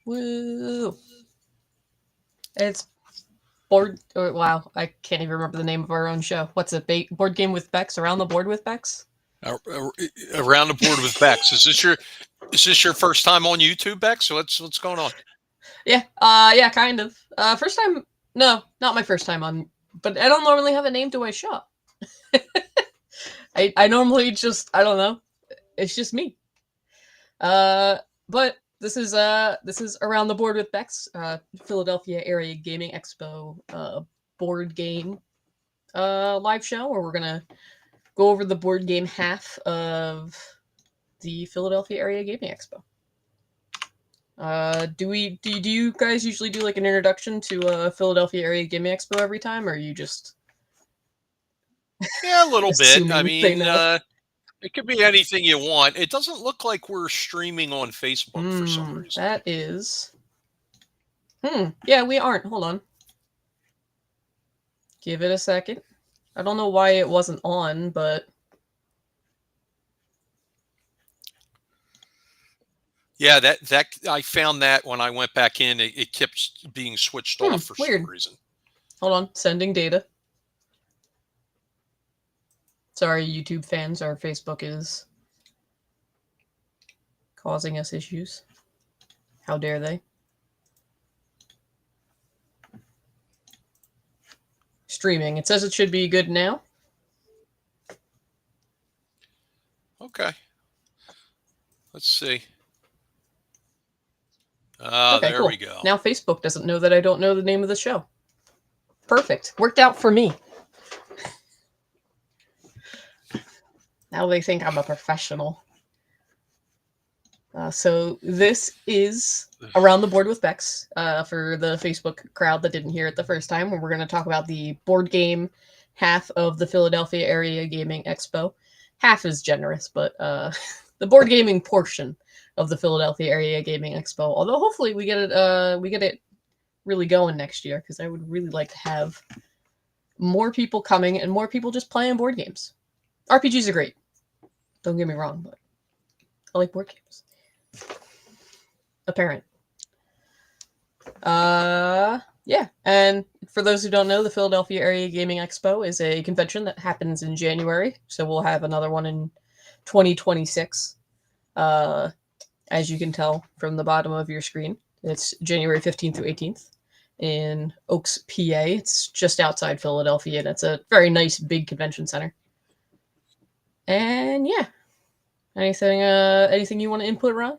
Woo! It's board. Or, wow, I can't even remember the name of our own show. What's it? Board game with Becks. Around the board with Becks. Uh, uh, Around the board with Becks. Is this your first time on YouTube, Becks? So what's going on? Yeah. Yeah, kind of. First time. No, not my first time on. But I don't normally have a name to my show. I normally just I don't know. It's just me. Uh, but this is around the board with Bex, Philadelphia Area Gaming Expo board game live show where we're gonna go over the board game half of the Philadelphia Area Gaming Expo. Do you guys usually do like an introduction to Philadelphia Area Gaming Expo every time, or are you just Yeah, a little bit. I assuming they mean, know? it could be anything you want. It doesn't look like we're streaming on Facebook for some reason. That is. Yeah, we aren't. Hold on. Give it a second. I don't know why it wasn't on, but Yeah, that I found that when I went back in, it kept being switched off for some weird. reason. Hold on. Sending data. Sorry, YouTube fans. Our Facebook is causing us issues. How dare they? Streaming. It says it should be good now. Okay, let's see. Okay, There we cool. go. Now Facebook doesn't know that I don't know the name of the show. Perfect. Worked out for me. Now they think I'm a professional. So this is Around the Board with Bex for the Facebook crowd that didn't hear it the first time, when we're going to talk about the board game half of the Philadelphia Area Gaming Expo. Half is generous, but the board gaming portion of the Philadelphia Area Gaming Expo. Although hopefully we get it really going next year, because I would really like to have more people coming and more people just playing board games. RPGs are great. Don't get me wrong, but I like board games. Apparent. Yeah. And for those who don't know, the Philadelphia Area Gaming Expo is a convention that happens in January. So we'll have another one in 2026. As you can tell from the bottom of your screen, it's January 15th through 18th in Oaks, PA. It's just outside Philadelphia, and it's a very nice big convention center. And yeah. Anything you want to input, Ron?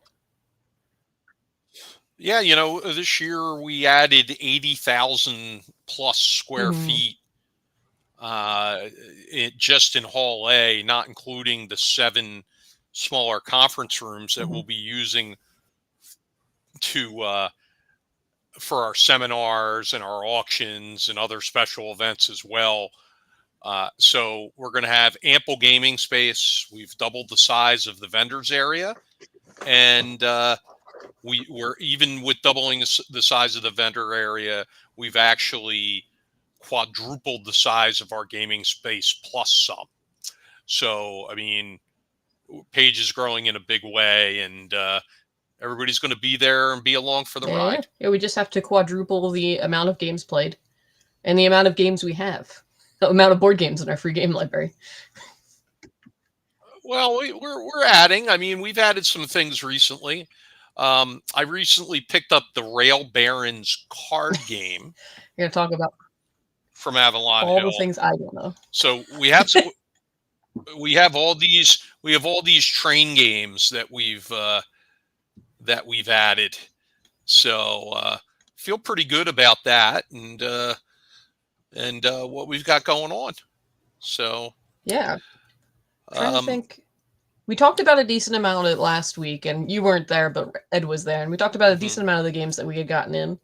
Yeah, this year we added 80,000 plus square feet just in Hall A, not including the 7 smaller conference rooms that we'll be using to for our seminars and our auctions and other special events as well. So we're going to have ample gaming space. We've doubled the size of the vendors area, and we're even with doubling the size of the vendor area, we've actually quadrupled the size of our gaming space plus some. So, I mean, Page is growing in a big way, and everybody's going to be there and be along for the ride. Yeah, we just have to quadruple the amount of games played and the amount of games we have, the amount of board games in our free game library. Well, we're adding. I mean, we've added some things recently. I recently picked up the Rail Barons card game. We're going to talk about from Avalon all Hill. the things I don't know. So we have all these train games that we've added. So feel pretty good about that, and what we've got going on. So yeah, trying to think. We talked about a decent amount of it last week, and you weren't there, but Ed was there, and we talked about a decent amount of the games that we had gotten in.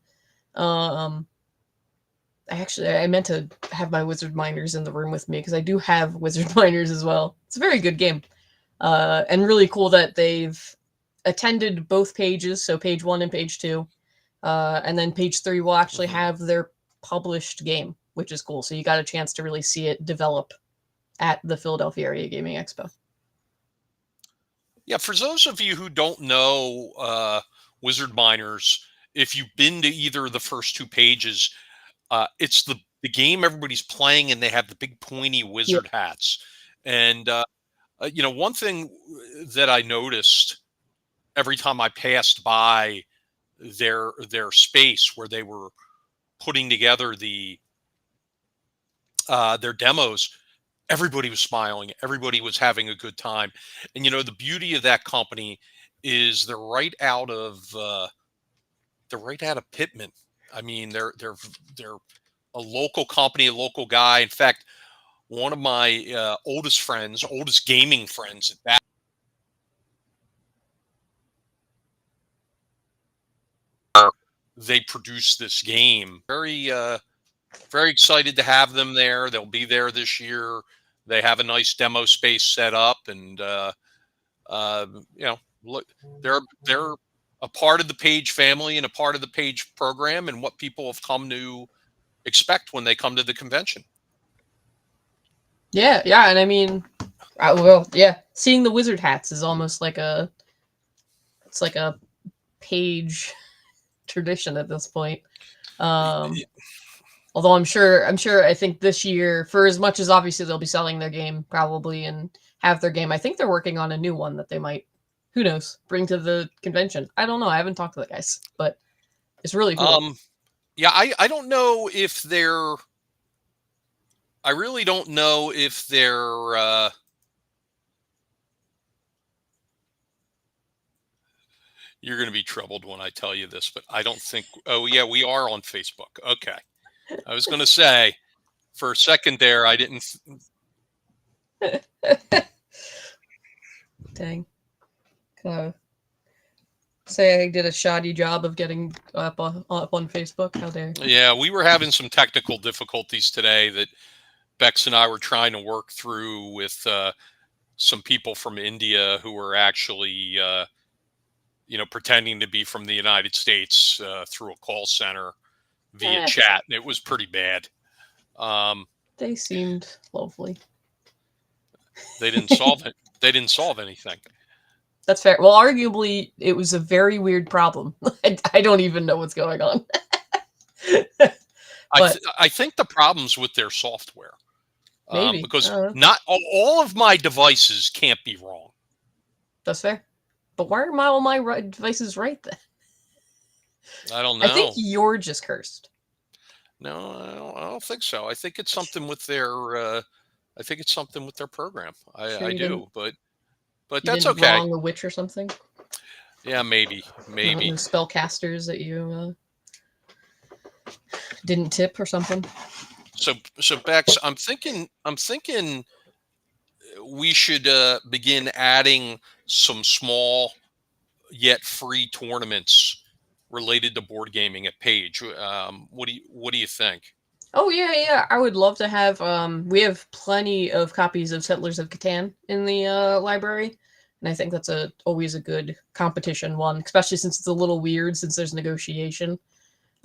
I meant to have my Wizard Miners in the room with me, because I do have Wizard Miners as well. It's a very good game, and really cool that they've attended both pages, so page 1 and page 2, and then page 3 will actually have their published game, which is cool. So you got a chance to really see it develop at the Philadelphia Area Gaming Expo. Yeah, for those of you who don't know Wizard Miners, if you've been to either of the first two pages, it's the game everybody's playing, and they have the big pointy Yeah. wizard hats. And one thing that I noticed every time I passed by their space where they were putting together their demos, everybody was smiling, everybody was having a good time. And the beauty of that company is they're right out of Pittman. I mean, they're a local company, a local guy. In fact, one of my oldest gaming friends at that, they produced this game. Very excited to have them there. They'll be there this year. They have a nice demo space set up, and uh, look, they're a part of the Page family and a part of the Page program, and what people have come to expect when they come to the convention. Yeah, yeah, and I mean, well, yeah, seeing the wizard hats is almost like it's like a Page tradition at this point. Um, although I think this year, for as much as obviously they'll be selling their game probably and have their game, I think they're working on a new one that they might, who knows, bring to the convention. I don't know. I haven't talked to the guys, but it's really cool. Yeah, I don't know if they're. I really don't know if they're. You're going to be troubled when I tell you this, but I don't think. Oh, yeah, we are on Facebook. Okay. I was going to say for a second there, I didn't. Dang. Say I did a shoddy job of getting up on Facebook. How dare. Yeah, we were having some technical difficulties today that Becks and I were trying to work through with some people from India who were actually, pretending to be from the United States through a call center via chat. And it was pretty bad. They seemed lovely. They didn't solve it. They didn't solve anything. That's fair. Well, arguably, it was a very weird problem. I don't even know what's going on. I think the problem's with their software. Maybe. Because not all of my devices can't be wrong. That's fair. But why are all my devices right then? I don't know. I think you're just cursed. No, I don't think so. I think it's something with their. I think it's something with their program. I do, but that's okay. Wrong a witch or something. Yeah, maybe. Spellcasters that you didn't tip or something. So Bex, I'm thinking we should begin adding some small yet free tournaments related to board gaming at Page. What do you think? Oh yeah. I would love to have. We have plenty of copies of Settlers of Catan in the library, and I think that's always a good competition one, especially since it's a little weird since there's negotiation.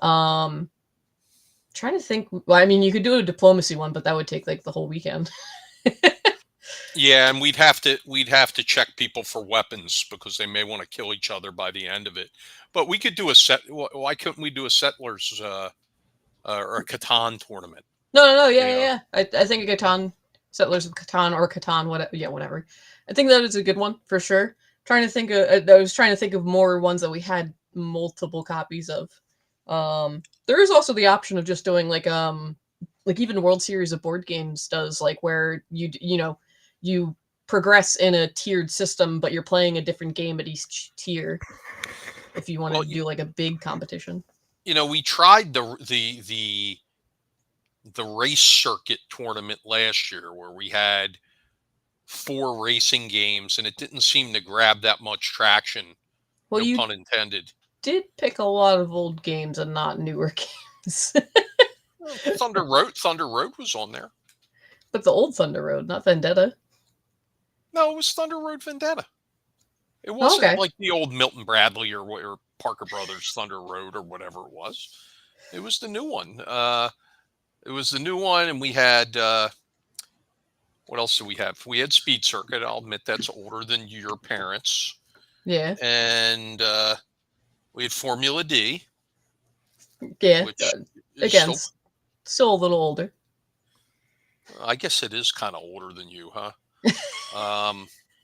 Trying to think. Well, I mean, you could do a diplomacy one, but that would take like the whole weekend. Yeah, and we'd have to check people for weapons because they may want to kill each other by the end of it. But we could do a set. Why couldn't we do a Settlers or a Catan tournament? No. Yeah. I think a Catan, Settlers of Catan or Catan, whatever. Yeah, whatever. I think that is a good one for sure. I was trying to think of more ones that we had multiple copies of. There is also the option of just doing like even World Series of Board Games does, like where you progress in a tiered system, but you're playing a different game at each tier. If you want to do like a big competition, we tried the race circuit tournament last year where we had 4 racing games, and it didn't seem to grab that much traction. Well, no pun intended. Did pick a lot of old games and not newer games. Thunder Road was on there. But the old Thunder Road, not Vendetta. No, it was Thunder Road Vendetta. It wasn't like the old Milton Bradley or Parker Brothers Thunder Road or whatever it was. It was the new one. And we had what else do we have? We had Speed Circuit. I'll admit that's older than your parents. Yeah. And we had Formula D. Yeah, which is again, still, still a little older. I guess it is kind of older than you, huh?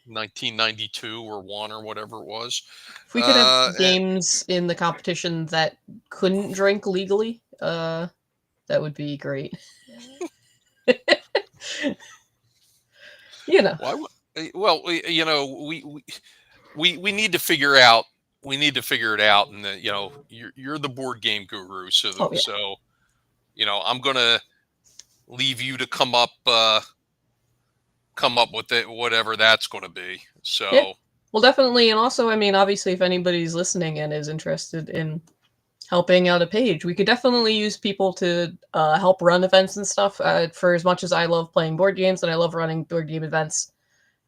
1992 or one or whatever it was. If we could have And games in the competition that couldn't drink legally, that would be great. You know. why? Well, we need to figure out. We need to figure it out, and you're the board game guru, Oh yeah. so I'm gonna leave you to come up with it, whatever that's going to be. Yeah. So Well, definitely, and also, I mean, obviously, if anybody's listening and is interested in helping out a page, we could definitely use people to help run events and stuff. For as much as I love playing board games and I love running board game events,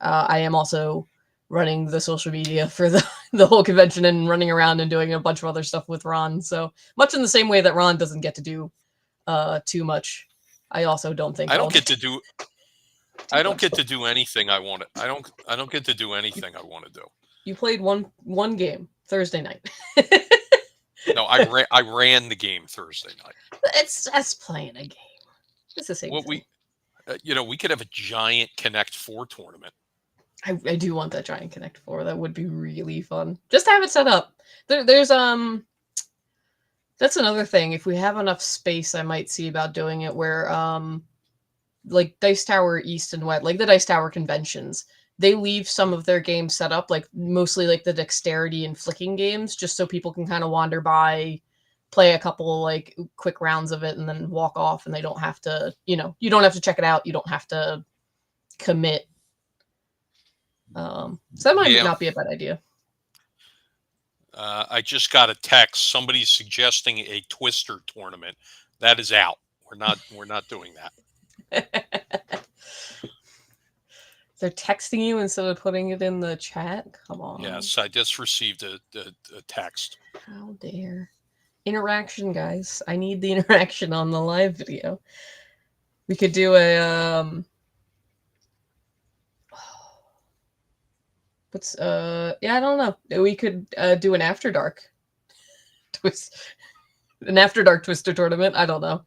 I am also running the social media for the whole convention and running around and doing a bunch of other stuff with Ron. So much in the same way that Ron doesn't get to do too much, I also don't think I I'll don't get get to to do. do I don't much. get to do anything I want. I don't. I don't get to do You, anything I want to do. you played one game Thursday night. No, I ran the game Thursday night. It's just playing a game. It's the same What thing. we could have a giant Connect Four tournament. I do want that giant Connect 4. That would be really fun. Just to have it set up. There's that's another thing. If we have enough space, I might see about doing it where like Dice Tower East and West, like the Dice Tower conventions, they leave some of their games set up, like mostly like the dexterity and flicking games, just so people can kind of wander by, play a couple like quick rounds of it, and then walk off, and they don't have to, you don't have to check it out. You don't have to commit. So that might Yeah. not be a bad idea. I just got a text. Somebody's suggesting a Twister tournament. That is out. We're not doing that. They're texting you instead of putting it in the chat? Come on. Yes, I just received a text. How dare. Interaction, guys. I need the interaction on the live video. We could do a yeah, I don't know. We could do an After Dark twist, an After Dark Twister tournament. I don't know.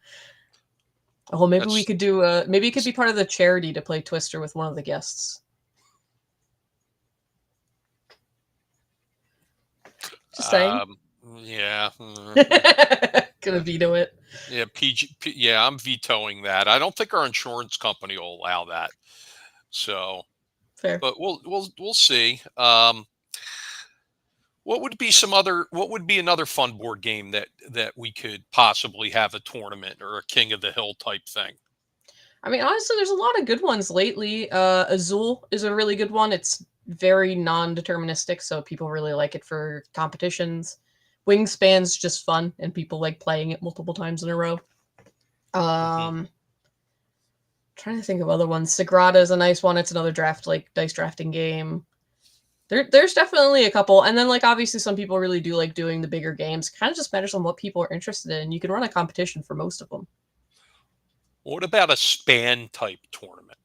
Oh, maybe we could do maybe it could be part of the charity to play Twister with one of the guests. Just saying. Yeah. Gonna veto it. Yeah, yeah, I'm vetoing that. I don't think our insurance company will allow that. So, Fair. but we'll see. What would be another fun board game that we could possibly have a tournament or a King of the Hill type thing? I mean, honestly, there's a lot of good ones lately. Azul is a really good one. It's very non-deterministic, so people really like it for competitions. Wingspan's just fun, and people like playing it multiple times in a row. Trying to think of other ones. Sagrada is a nice one. It's another dice drafting game. There's definitely a couple, and then like obviously some people really do like doing the bigger games. Kind of just matters on what people are interested in. You can run a competition for most of them. What about a span type tournament?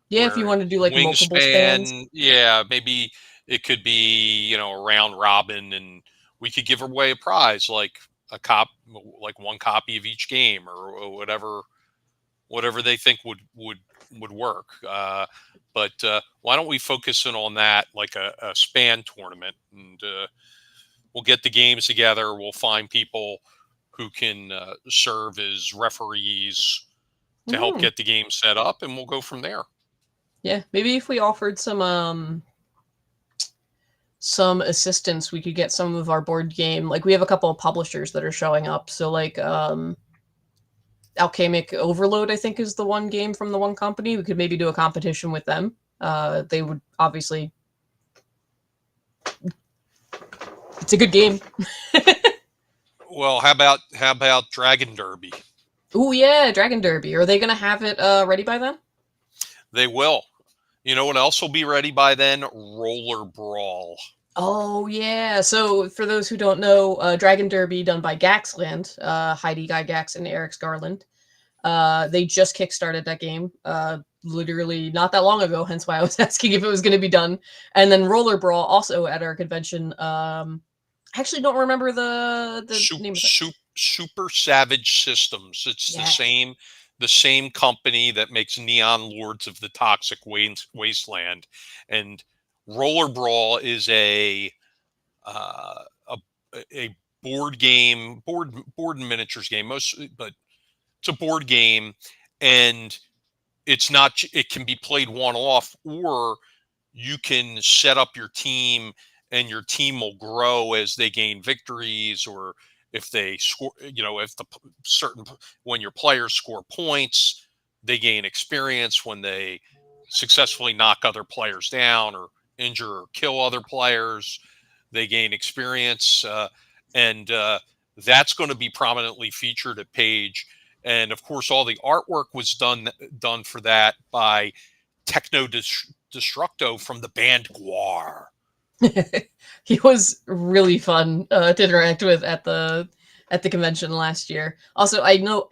Yeah, if you want to do like multiple spans. Yeah, maybe it could be a round robin, and we could give away a prize like like one copy of each game or whatever they think would work. But why don't we focus in on that, like a span tournament, and we'll get the games together. We'll find people who can serve as referees to help get the game set up, and we'll go from there. Yeah, maybe if we offered some assistance, we could get some of our board game. Like we have a couple of publishers that are showing up. So like Alchemic Overload, I think, is the one game from the one company. We could maybe do a competition with them. They would obviously. It's a good game. Well, how about Dragon Derby? Oh yeah, Dragon Derby. Are they gonna have it ready by then? They will. You know what else will be ready by then? Roller Brawl. Oh yeah. So for those who don't know, Dragon Derby done by Gaxland, Heidi Guy Gax and Eric Garland. They just kickstarted that game literally not that long ago, hence why I was asking if it was going to be done. And then Roller Brawl also at our convention. I actually don't remember the name of it. Super Savage Systems. It's Yeah. the same company that makes Neon Lords of the Toxic Wasteland, and Roller Brawl is uh, a a board game, board and miniatures game, but it's a board game, and it's not. It can be played one off, or you can set up your team, and your team will grow as they gain victories, or if they score, if the certain when your players score points, they gain experience. When they successfully knock other players down or injure or kill other players, they gain experience, and that's going to be prominently featured at Page. And of course, all the artwork was done for that by Techno Destructo from the band Guar. He was really fun to interact with at the convention last year. Also, I know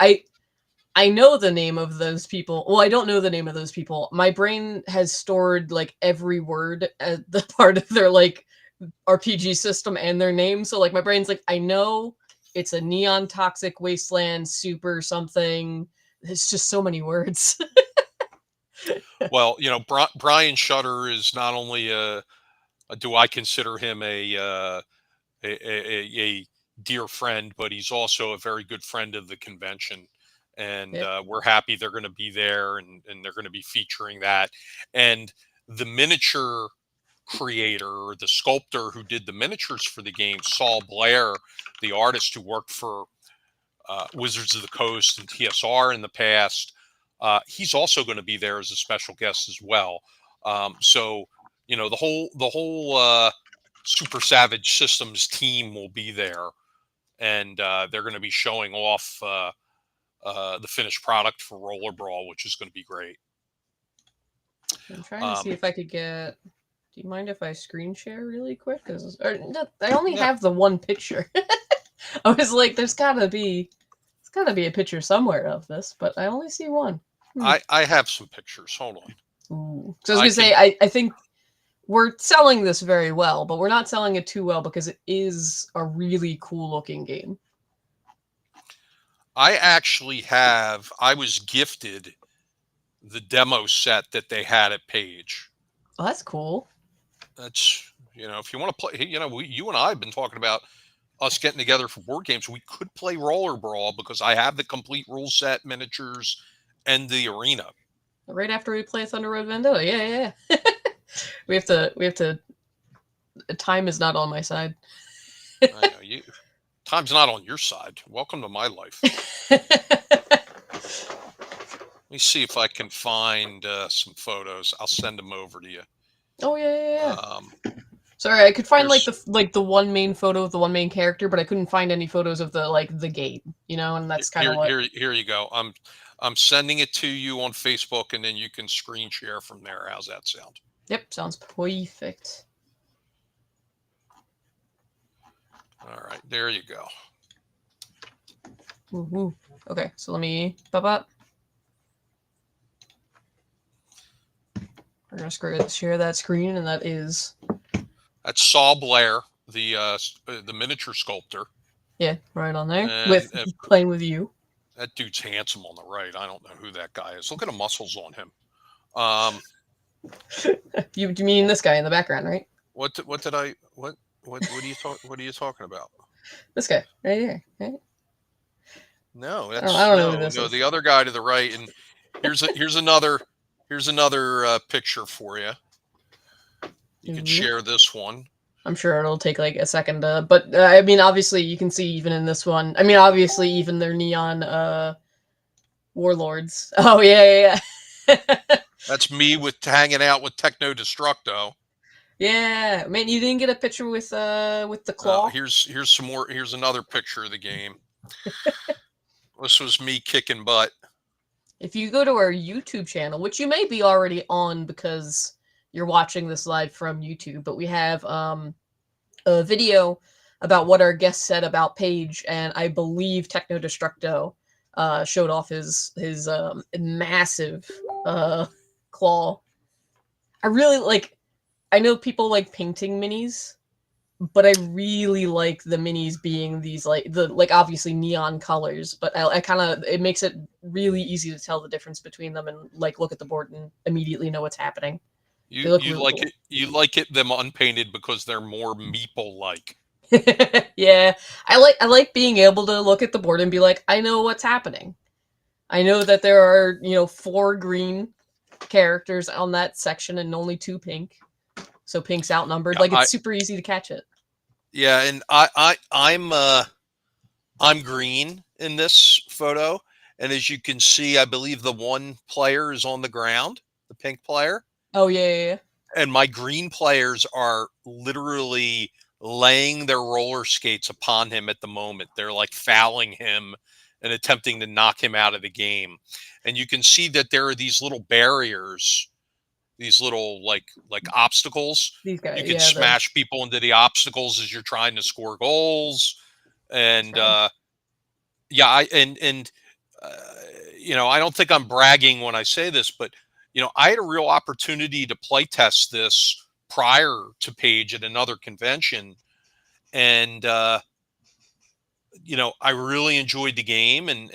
the name of those people. Well, I don't know the name of those people. My brain has stored like every word as the part of their like RPG system and their name. So like my brain's like, I know it's a neon toxic wasteland super something. It's just so many words. Well, Brian Shutter is not only do I consider him a dear friend, but he's also a very good friend of the convention. And Yeah. we're happy they're going to be there, and they're going to be featuring that. And the miniature creator, or the sculptor who did the miniatures for the game, Saul Blair, the artist who worked for Wizards of the Coast and TSR in the past, he's also going to be there as a special guest as well. So the whole Super Savage Systems team will be there, and they're going to be showing off the finished product for Roller Brawl, which is going to be great. I'm trying to see Um, if I could get. Do you mind if I screen share really quick? Because I only yeah, have the one picture. I was like, it's gotta be a picture somewhere of this, but I only see one. I have some pictures. Hold on. Ooh. So I was I gonna say, can. I think we're selling this very well, but we're not selling it too well because it is a really cool looking game. I actually have. I was gifted the demo set that they had at Page. Oh, that's cool. That's if you want to play, you and I have been talking about us getting together for board games. We could play Roller Brawl because I have the complete rule set, miniatures, and the arena. Right after we play Thunder Road Vendetta. Yeah, yeah. We have to time is not on my side. I know you. Time's not on your side. Welcome to my life. Let me see if I can find some photos. I'll send them over to you. Oh yeah, yeah, yeah. Um, Sorry, I could find here's like the one main photo of the one main character, but I couldn't find any photos of the like the game, and that's kind of what. here you go. I'm sending it to you on Facebook, and then you can screen share from there. How's that sound? Yep, sounds perfect. All right, there you go. Woo-hoo. Okay, so let me pop up. We're gonna share that screen, and that's Saul Blair, the miniature sculptor. yeah, right on there And with playing with you. that dude's handsome on the right. I don't know who that guy is. Look at the muscles on him. Um, You mean this guy in the background, right? what are you talking about? This guy right here. Right? No, I that's don't know who this no, is. the other guy to the right. And here's another picture for you. You could share this one. I'm sure it'll take like a second, but I mean, obviously, you can see even in this one. I mean, obviously, even their neon warlords. Oh yeah, yeah, yeah. That's me with hanging out with Techno Destructo. Yeah, man, you didn't get a picture with the claw. Here's some more. Here's another picture of the game. This was me kicking butt. If you go to our YouTube channel, which you may be already on because you're watching this live from YouTube, but we have a video about what our guest said about Paige, and I believe Techno Destructo showed off his massive claw. I really like. I know people like painting minis, but I really like the minis being these like obviously neon colors, but I kind of it makes it really easy to tell the difference between them and like look at the board and immediately know what's happening. They look You really like cool. it. You like it them unpainted because they're more meeple like. Yeah, I like being able to look at the board and be like, I know what's happening. I know that there are, you know, 4 green characters on that section and only 2 pink. So pink's outnumbered. Yeah, Like it's super easy to catch it. yeah, and I'm green in this photo, and as you can see, I believe the one player is on the ground, the pink player, Oh yeah, yeah, yeah. and my green players are literally laying their roller skates upon him at the moment. They're like fouling him and attempting to knock him out of the game. And you can see that there are these little barriers, these little like obstacles. These You guys, can yeah, the smash people into the obstacles as you're trying to score goals. that's And right. yeah, uh, I don't think I'm bragging when I say this, but I had a real opportunity to play test this prior to Page at another convention, and I really enjoyed the game, and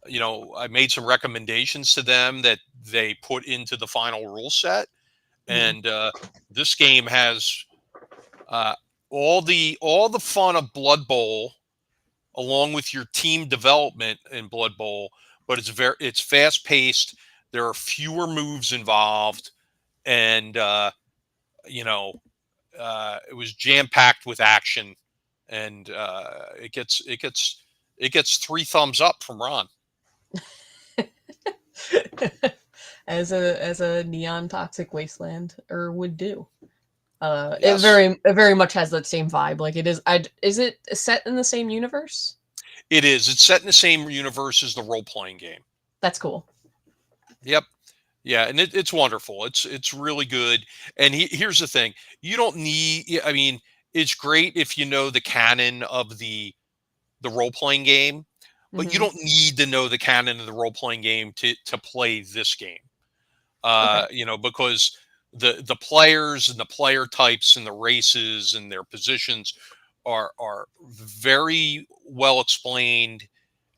I made some recommendations to them that they put into the final rule set, Mhm. and this game has uh, all the fun of Blood Bowl along with your team development in Blood Bowl, but it's fast paced. There are fewer moves involved, and you know it was jam packed with action, and it gets 3 thumbs up from Ron. As a neon toxic wasteland or would do. Yes, It very much has that same vibe. Like it is. Is it set in the same universe? it is. It's set in the same universe as the role playing game. That's cool. Yep. Yeah, and it's wonderful. It's really good. And here's the thing: you don't need. I mean, it's great if you know the canon of the role playing game, but you Hmm. don't need to know the canon of the role playing game to play this game. Okay. Because the players and the player types and the races and their positions are very well explained,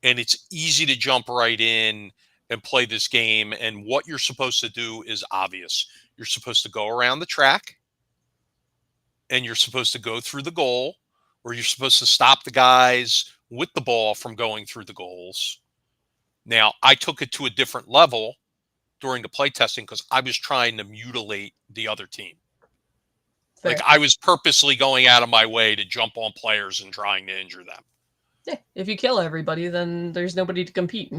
and it's easy to jump right in and play this game. And what you're supposed to do is obvious. You're supposed to go around the track, and you're supposed to go through the goal, or you're supposed to stop the guys with the ball from going through the goals. Now, I took it to a different level during the playtesting because I was trying to mutilate the other team. Like Fair. I was purposely going out of my way to jump on players and trying to injure them. Yeah. If you kill everybody, then there's nobody to compete.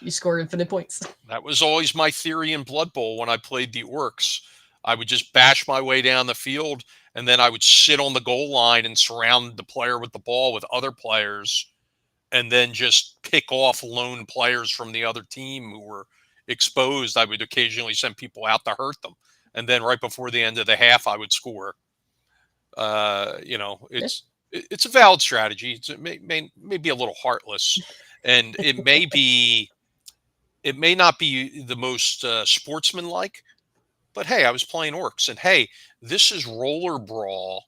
You score infinite points. That was always my theory in Blood Bowl when I played the Orcs. I would just bash my way down the field, and then I would sit on the goal line and surround the player with the ball with other players, and then just pick off lone players from the other team who were exposed. I would occasionally send people out to hurt them. And then right before the end of the half, I would score. Yeah. It's a valid strategy. It may be a little heartless, and it may not be the most sportsmanlike. But hey, I was playing orcs, and hey, this is roller brawl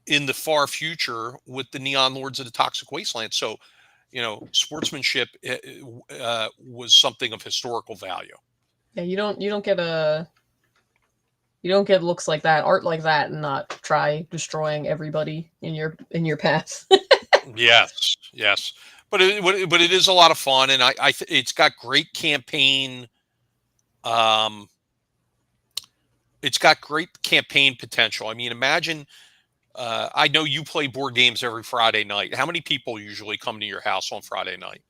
in the far future with the Neon Lords of the Toxic Wasteland. So, sportsmanship was something of historical value. Yeah. You don't get looks like that, art like that, and not try destroying everybody in your path. Yes, yes, but it is a lot of fun, and it's got great campaign. Um, it's got great campaign potential. I mean, imagine. I know you play board games every Friday night. How many people usually come to your house on Friday night?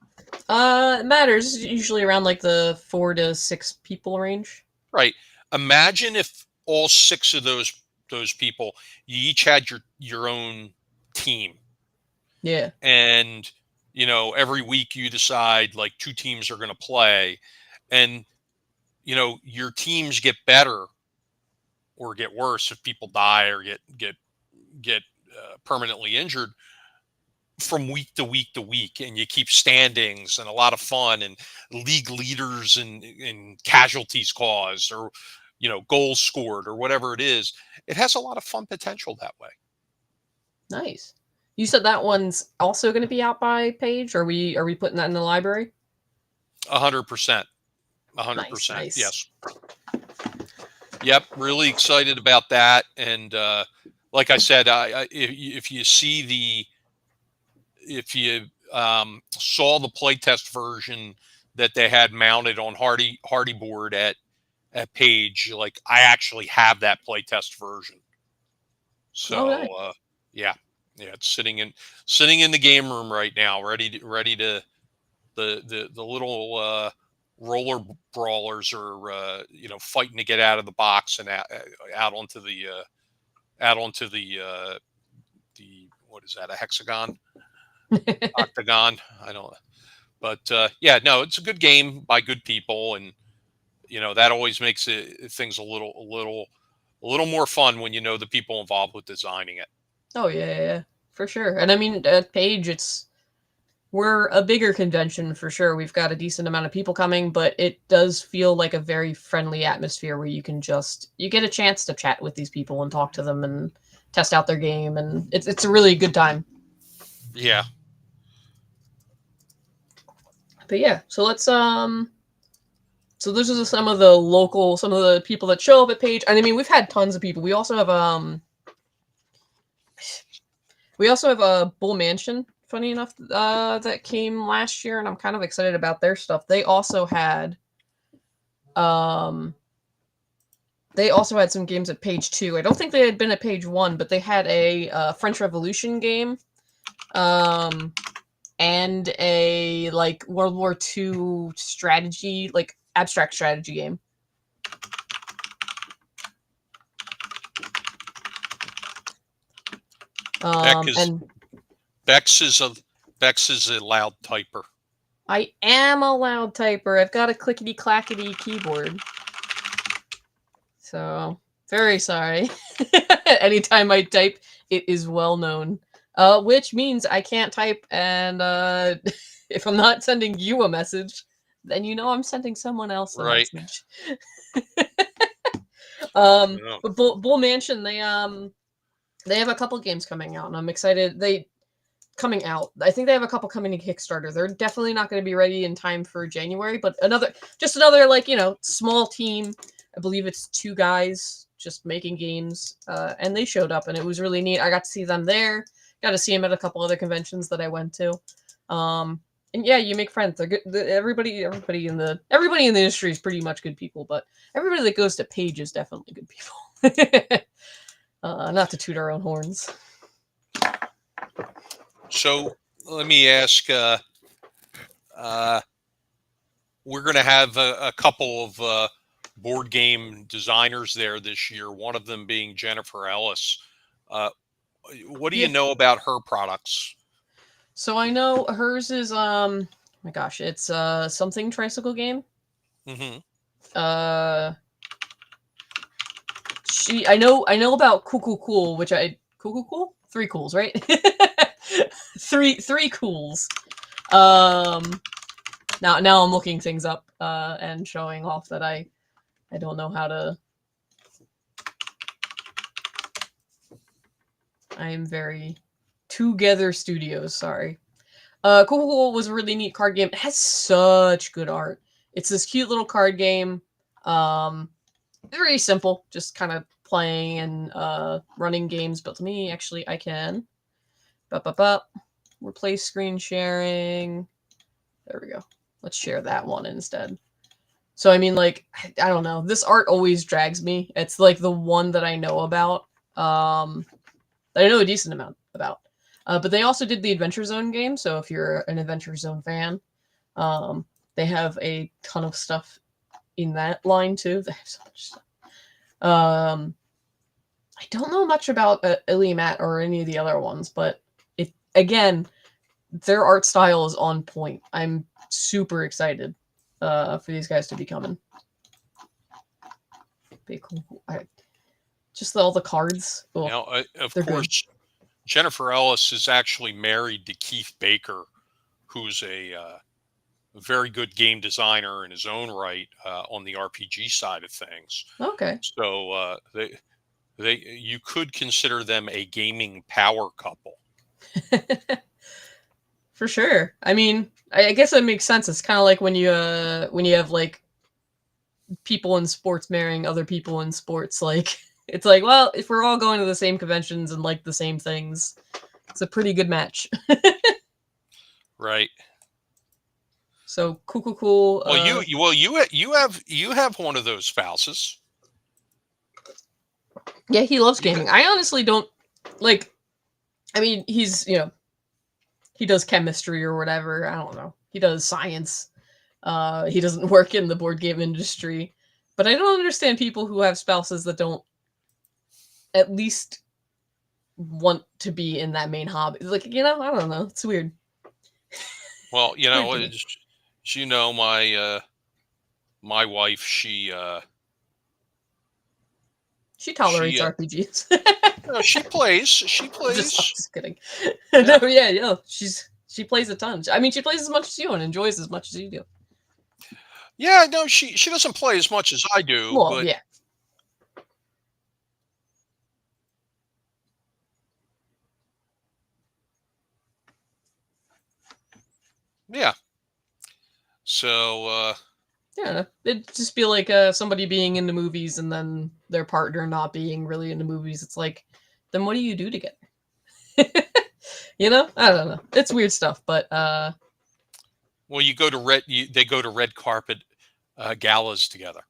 It matters. Usually around like the 4 to 6 people range. Right. Imagine if all six of those people, you each had your own team, Yeah. and every week you decide like two teams are going to play, and your teams get better or get worse if people die or get permanently injured from week to week to week, and you keep standings and a lot of fun and league leaders and casualties caused, or goals scored or whatever it is. It has a lot of fun potential that way. Nice. You said that one's also going to be out by Page. Are we putting that in the library? 100%. Nice, 100%. nice. Yes. Yep. Really excited about that. And like I said, if you see if you saw the playtest version that they had mounted on Hardy board at Page, like I actually have that playtest version. Oh, So nice. yeah, yeah, it's sitting in the game room right now, ready to the little roller brawlers are fighting to get out of the box and out onto the what is that, a hexagon, octagon, I don't, but yeah, no, it's a good game by good people, and that always makes things a little more fun when the people involved with designing it. Oh yeah, yeah, yeah, for sure. And I mean, at Page, we're a bigger convention for sure. We've got a decent amount of people coming, but it does feel like a very friendly atmosphere where you get a chance to chat with these people and talk to them and test out their game, and it's a really good time. Yeah. But yeah, so let's so this is some of the people that show up at Page. And I mean, we've had tons of people. We also have a Bull Mansion, funny enough, that came last year, and I'm kind of excited about their stuff. Um they also had some games at Page 2. I don't think they had been at Page 1, but they had a French Revolution game. And a like World War II strategy, like abstract strategy game. Beck is And Bex is a Bex is a loud typer. I am a loud typer. I've got a clickety clackety keyboard. So, very sorry. Anytime I type, it is well known. Which means I can't type, and if I'm not sending you a message, then I'm sending someone else a Right. message. Yeah. But Bull Mansion, they have a couple games coming out, and I'm excited. Coming out. I think they have a couple coming to Kickstarter. They're definitely not going to be ready in time for January, but another like, small team. I believe it's 2 guys just making games, and they showed up, and it was really neat. I got to see them there. Got to see them at a couple other conventions that I went to. And yeah, you make friends. They're good. Everybody in the industry is pretty much good people, but everybody that goes to Page is definitely good people. Not to toot our own horns. So let me ask. We're going to have a couple of board game designers there this year. One of them being Jennifer Ellis. Uh, what do you Yeah. know about her products? So I know hers is my gosh, it's something tricycle game. Mm-hmm. Uh I know about Cool, which Cool? 3 cools, right? three cools. Um now I'm looking things up and showing off that I don't know how to. I am very Together Studios, sorry. Cool was a really neat card game. It has such good art. It's this cute little card game. Very simple, just kind of playing and running games. But to me, actually, I can. Replace screen sharing. There we go. Let's share that one instead. So I mean, like, I don't know. This art always drags me. It's like the one that I know about. That I know a decent amount about. But they also did the Adventure Zone game. So if you're an Adventure Zone fan, they have a ton of stuff in that line too. They have so much stuff. I don't know much about Ilimat or any of the other ones, but their art style is on point. I'm super excited for these guys to be coming. Big cool. Just all the cards. Oh, Now, of they're course, good. Jennifer Ellis is actually married to Keith Baker, who's a very good game designer in his own right on the RPG side of things. Okay. So they you could consider them a gaming power couple. For sure. I mean, I guess it makes sense. It's kind of like when you have like people in sports marrying other people in sports. Like it's like, well, if we're all going to the same conventions and like the same things, it's a pretty good match. Right. So cool, cool, cool. Well, you have one of those spouses. Yeah, he loves You gaming. I honestly don't like. I mean, he's he does chemistry or whatever. I don't know. He does science. He doesn't work in the board game industry. But I don't understand people who have spouses that don't at least want to be in that main hobby. Like, I don't know. It's weird. well, Weird to me. my my wife, She she tolerates RPGs. no, she I'm plays. just kidding. Yeah. No, yeah, yeah. She plays a ton. I mean, she plays as much as you and enjoys as much as you do. Yeah, no, she doesn't play as much as I do, Well, but yeah. yeah. So Yeah, it'd just be like somebody being into movies and then their partner not being really into movies. It's like, then what do you do together? I don't know. It's weird stuff, but well, they go to red carpet galas together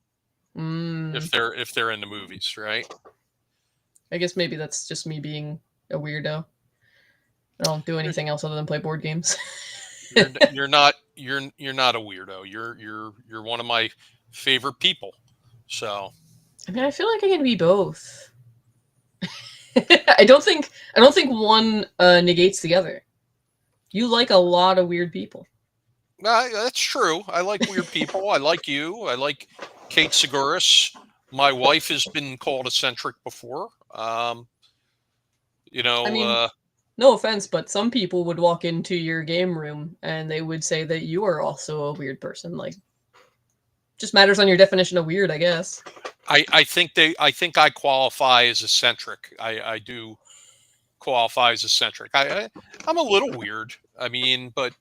mm, if they're in the movies, right? I guess maybe that's just me being a weirdo. I don't do You're anything else other than play board games. you're not a weirdo. You're one of my favorite people. So I mean, I feel like I can be both. I don't think one negates the other. You like a lot of weird people. that's true. I like weird people. I like you. I like Kate Seguris. My wife has been called eccentric before. You I know, mean, no offense, but some people would walk into your game room and they would say that you are also a weird person. Like, just matters on your definition of weird, I guess. I think I qualify as eccentric. I do qualify as eccentric. I'm a little weird. I mean, but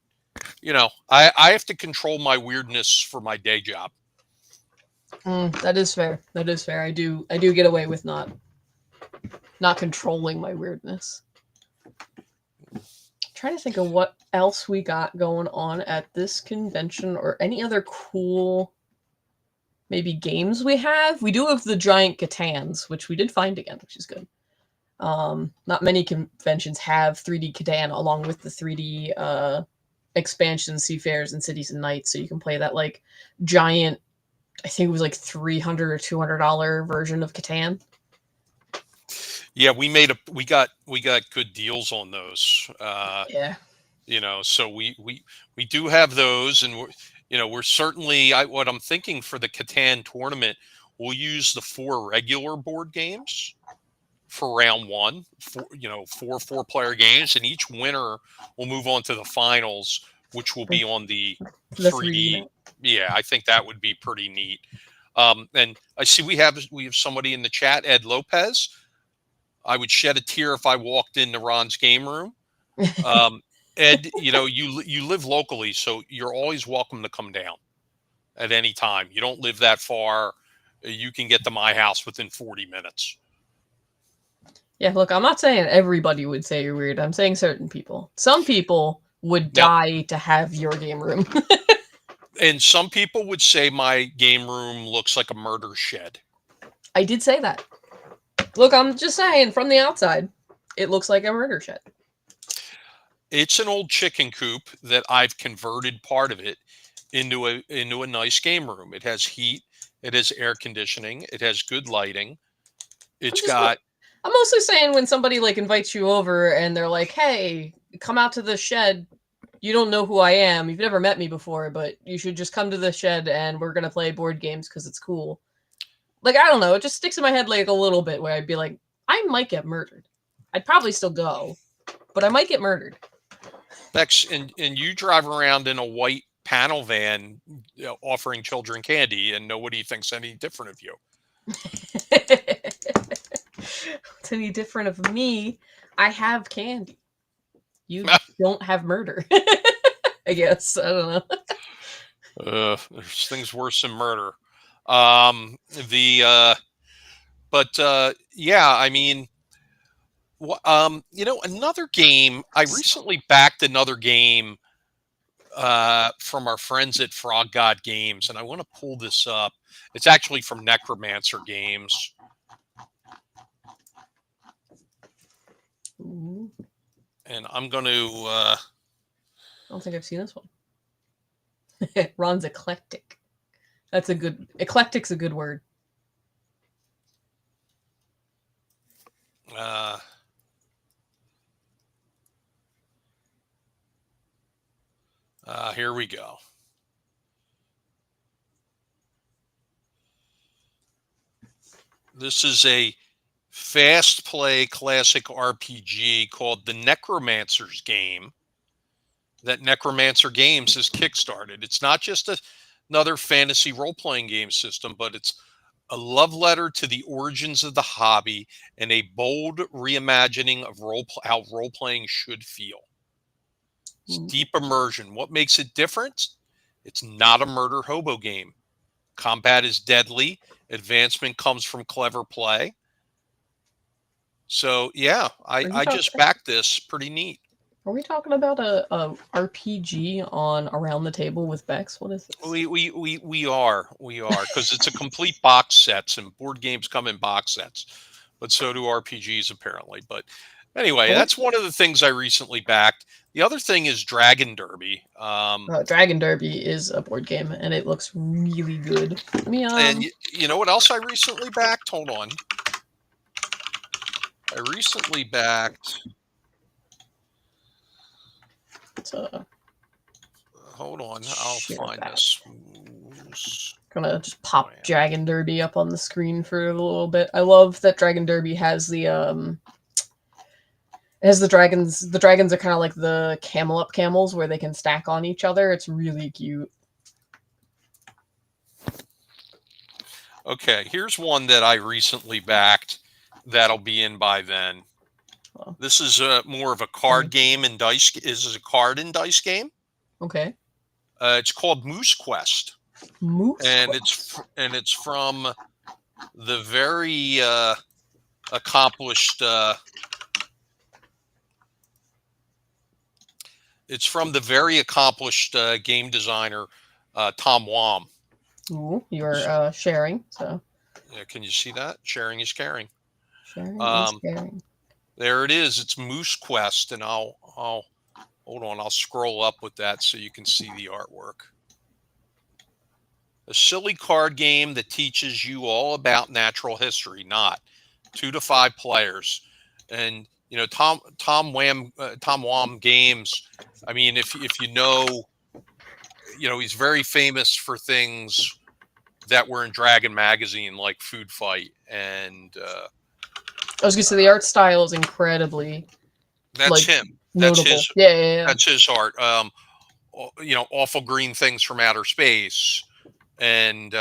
I have to control my weirdness for my day job. That is fair. That is fair. I do get away with not controlling my weirdness. I'm trying to think of what else we got going on at this convention or any other cool maybe games we have. We do have the giant Catans, which we did find again, which is good. Not many conventions have 3D Catan along with the 3D expansion Seafarers and Cities and Nights, so you can play that like giant. I think it was like $300 or $200 version of Catan. Yeah, we got good deals on those. Yeah. So we do have those, and we're certainly what I'm thinking for the Catan tournament. We'll use the 4 regular board games for round 1, 4 player games, and each winner will move on to the finals, which will be on the The 3D 3D. night. Yeah, I think that would be pretty neat. And I see we have somebody in the chat, Ed Lopez. I would shed a tear if I walked into Ron's game room. Ed, you live locally, so you're always welcome to come down at any time. You don't live that far. You can get to my house within 40 minutes. Yeah, look, I'm not saying everybody would say you're weird. I'm saying certain people. Some people would Now, die to have your game room. and some people would say my game room looks like a murder shed. I did say that. Look, I'm just saying, from the outside, it looks like a murder shed. It's an old chicken coop that I've converted part of it into a nice game room. It has heat, it has air conditioning, it has good lighting. It's got I'm mostly saying when somebody like invites you over and they're like, "Hey, come out to the shed. You don't know who I am. You've never met me before, but you should just come to the shed and we're gonna play board games because it's cool." Like, I don't know, it just sticks in my head like a little bit where I'd be like, I might get murdered. I'd probably still go, but I might get murdered. Becks, and you drive around in a white panel van offering children candy, and nobody thinks any different of you. What's any different of me? I have candy. You don't have murder. I guess. I don't know. There's things worse than murder. Yeah, I mean, another game. I recently backed another game from our friends at Frog God Games, and I want to pull this up. It's actually from Necromancer Games. Ooh. And I'm going to. I don't think I've seen this one. Ron's eclectic. That's a good. Eclectic's a good word. Here we go. This is a fast play classic RPG called the Necromancer's Game that Necromancer Games has kickstarted. It's not just another fantasy role-playing game system, but it's a love letter to the origins of the hobby and a bold reimagining of how role-playing should feel. It's deep immersion. What makes it different? It's not a murder hobo game. Combat is deadly. Advancement comes from clever play. So yeah, I just backed this. Pretty neat. Are we talking about a RPG on Around the Table with Becks? What is this? We are because it's a complete box sets, and board games come in box sets, but so do RPGs apparently. But anyway, that's one of the things I recently backed. The other thing is Dragon Derby. Dragon Derby is a board game, and it looks really good. And you know what else I recently backed? Hold on. I recently backed. Hold on, I'll find this. Gonna just pop Dragon Derby up on the screen for a little bit. I love that Dragon Derby has the dragons. The dragons are kind of like the camel up camels where they can stack on each other. It's really cute. Okay, here's one that I recently backed that'll be in by then. Oh. This is more of a card game and dice. This is a card and dice game. Okay. It's called Moose Quest. It's from the very accomplished. It's from the very accomplished game designer Tom Wam. Ooh, you're sharing. So. Yeah, can you see that? Sharing is caring. Sharing is caring. There it is. It's Moose Quest, and I'll hold on. I'll scroll up with that so you can see the artwork. A silly card game that teaches you all about natural history, not 2 to 5 players. And you know, Tom Wam Games. I mean, if you know, he's very famous for things that were in Dragon Magazine, like Food Fight, and I was gonna say the art style is incredibly. That's him. Notable. That's his. Yeah. That's his art. Awful Green Things from Outer Space, and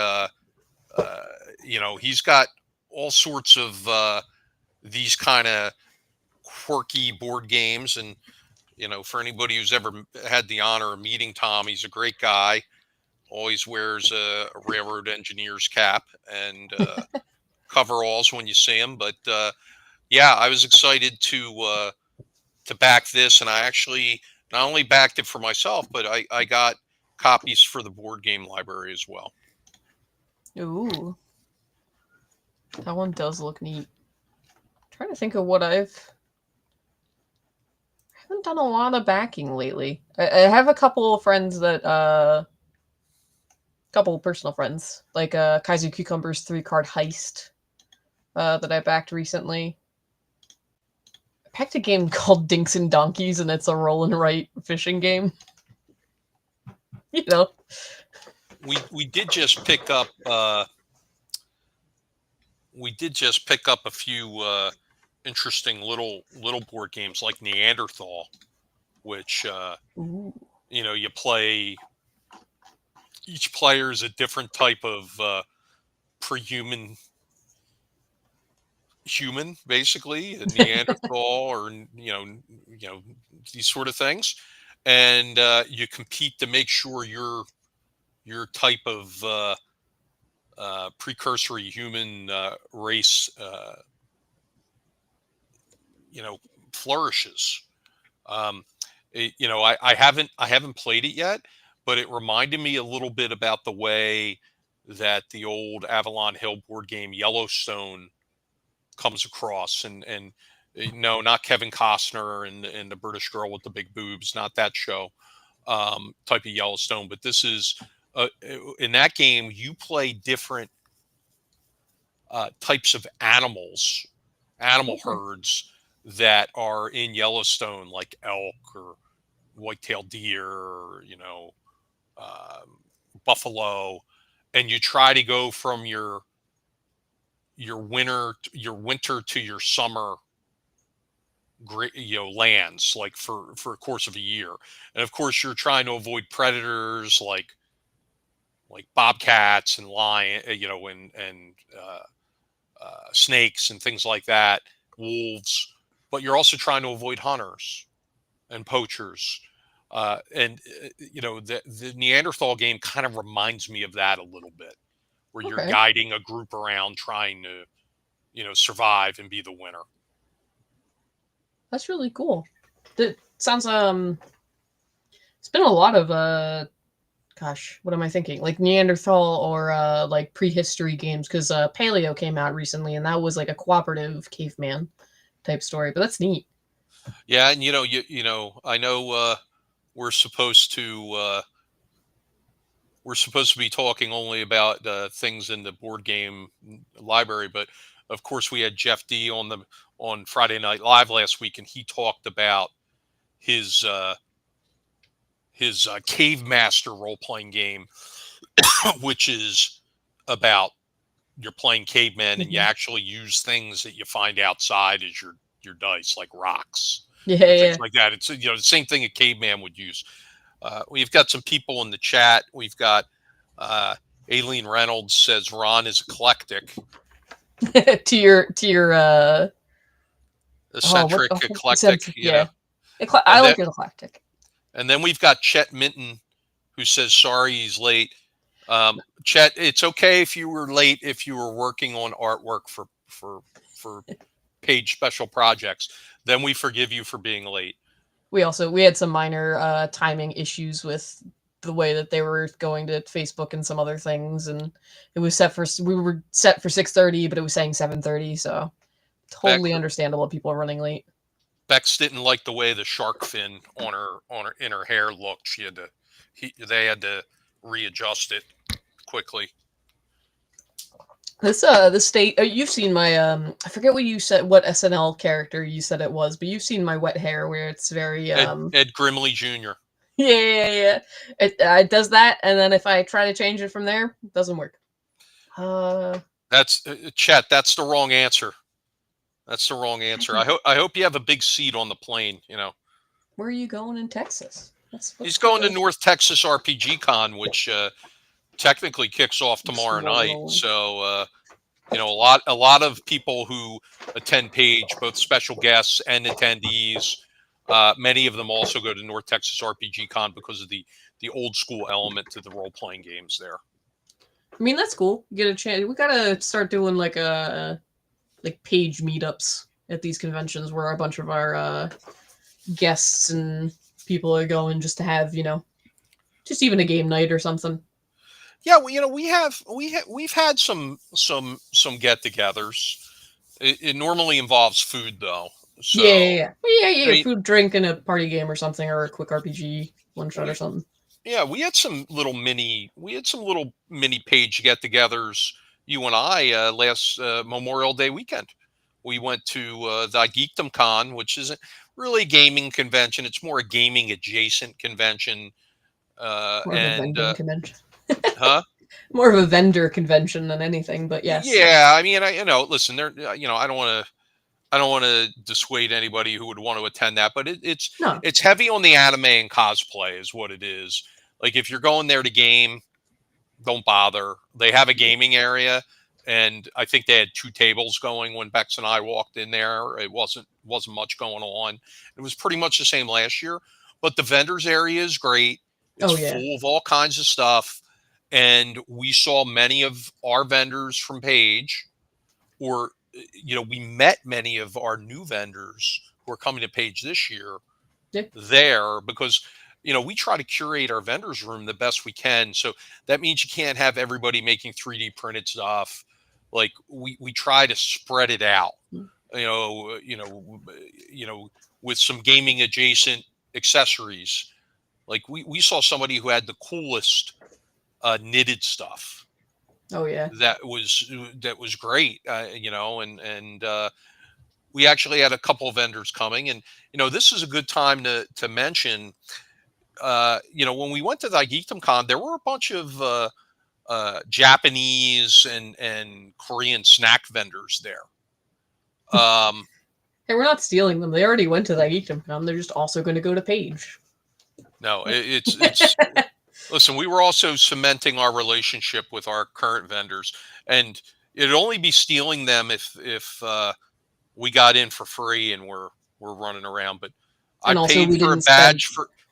he's got all sorts of these kind of quirky board games. And for anybody who's ever had the honor of meeting Tom, he's a great guy. Always wears a railroad engineer's cap and coveralls when you see him. But yeah, I was excited to back this, and I actually not only backed it for myself, but I got copies for the board game library as well. Ooh, that one does look neat. I'm trying to think of what I haven't done a lot of backing lately. I have a couple of friends that couple personal friends, like Kaiser Cucumber's 3-card heist that I backed recently. I backed a game called Dinks and Donkeys, and it's a roll and write fishing game. We did just pick up a few interesting little board games like Neanderthal, which you play each player is a different type of pre-human human, basically a Neanderthal, or these sort of things, and you compete to make sure your type of precursory human race, you know, flourishes. Um, I haven't played it yet, but it reminded me a little bit about the way that the old Avalon Hill board game Yellowstone comes across, and no, not Kevin Costner and the British girl with the big boobs, not that show, type of Yellowstone, but this is in that game you play different types of animal Okay. herds that are in Yellowstone, like elk or white-tailed deer, or, um, buffalo, and you try to go from your winter to your summer lands, like for a course of a year, and of course you're trying to avoid predators like bobcats and lion, snakes and things like that, wolves, but you're also trying to avoid hunters and poachers. The Neanderthal game kind of reminds me of that a little bit, where you're Okay. guiding a group around trying to, survive and be the winner. That's really cool. That sounds it's been a lot of gosh, what am I thinking? Like Neanderthal or like prehistory games, because Paleo came out recently and that was like a cooperative caveman type story. But that's neat. Yeah, and I know we're supposed to be talking only about things in the board game library, but of course we had Jeff D on Friday Night Live last week, and he talked about his Cave Master role playing game, which is about you're playing cavemen and you Mhm. actually use things that you find outside as your dice, like rocks Yeah, and things yeah. like that. It's the same thing a caveman would use. We've got some people in the chat. We've got Aileen Reynolds says Ron is eclectic, To your oh, what eccentric, the whole eclectic. eccentric, yeah. I And then like it eclectic. we've got Chet Minton, who says sorry he's late. Chet, it's okay if you were late if you were working on artwork for page special projects. Then we forgive you for being late. We had some minor timing issues with the way that they were going to Facebook and some other things, and it was set for we were set for 6:30, but it was saying 7:30, so Beck, totally understandable people are running late. Bex didn't like the way the shark fin on her in her hair looked. They had to readjust it quickly. The state you've seen my I forget what you said, what SNL character you said it was, but you've seen my wet hair where it's very Ed Grimley Jr. yeah, yeah, yeah. It does that, and then if I try to change it from there, it doesn't work. Uh, That's Chet. That's the wrong answer. That's the wrong answer. I hope you have a big seat on the plane. where are you going in Texas? He's What's going to the North Texas RPG Con, which technically kicks off what's the tomorrow roll night. rolling? So a lot of people who attend Page, both special guests and attendees, many of them also go to North Texas RPG Con because of the old school element to the role playing games there. I mean, that's cool. You get a chance. We gotta start doing like page meetups at these conventions where a bunch of our guests and people are going just to have just even a game night or something. Yeah, well, we've had some get-togethers. It normally involves food though. Yeah, yeah, So yeah. Well, yeah, I yeah. mean, Food, drink, and a party game or something, or a quick RPG one shot or we something. yeah, we had some little mini page get-togethers. You and I last Memorial Day weekend. We went to the Geekdom Con, which isn't really a gaming convention. It's more a gaming adjacent convention. More of a And vending convention. huh? More of a vendor convention than anything, but yes. Yeah, I mean, listen, there. I don't want to dissuade anybody who would want to attend that, but it's No. it's heavy on the anime and cosplay is what it is. Like if you're going there to game, don't bother. They have a gaming area, and I think they had two tables going when Bex and I walked in there. It wasn't much going on. It was pretty much the same last year, but the vendors area is great. It's Oh yeah. full of all kinds of stuff, and we saw many of our vendors from Page, or we met many of our new vendors who are coming to Page this year Yeah. there, because we try to curate our vendors room the best we can. So that means you can't have everybody making 3D printed stuff. Like we try to spread it out, you know you know with some gaming adjacent accessories. Like we saw somebody who had the coolest knitted stuff Oh yeah. that was great, and we actually had a couple of vendors coming. And this is a good time to mention, when we went to the Geekdom Con, there were a bunch of Japanese and Korean snack vendors there. Um, Hey, we're not stealing them. They already went to the Geekdom Con. They're just also going to go to Page. no, it's listen. We were also cementing our relationship with our current vendors, and it'd only be stealing them if we got in for free and we're running around. But I And also, paid we for a didn't spend. badge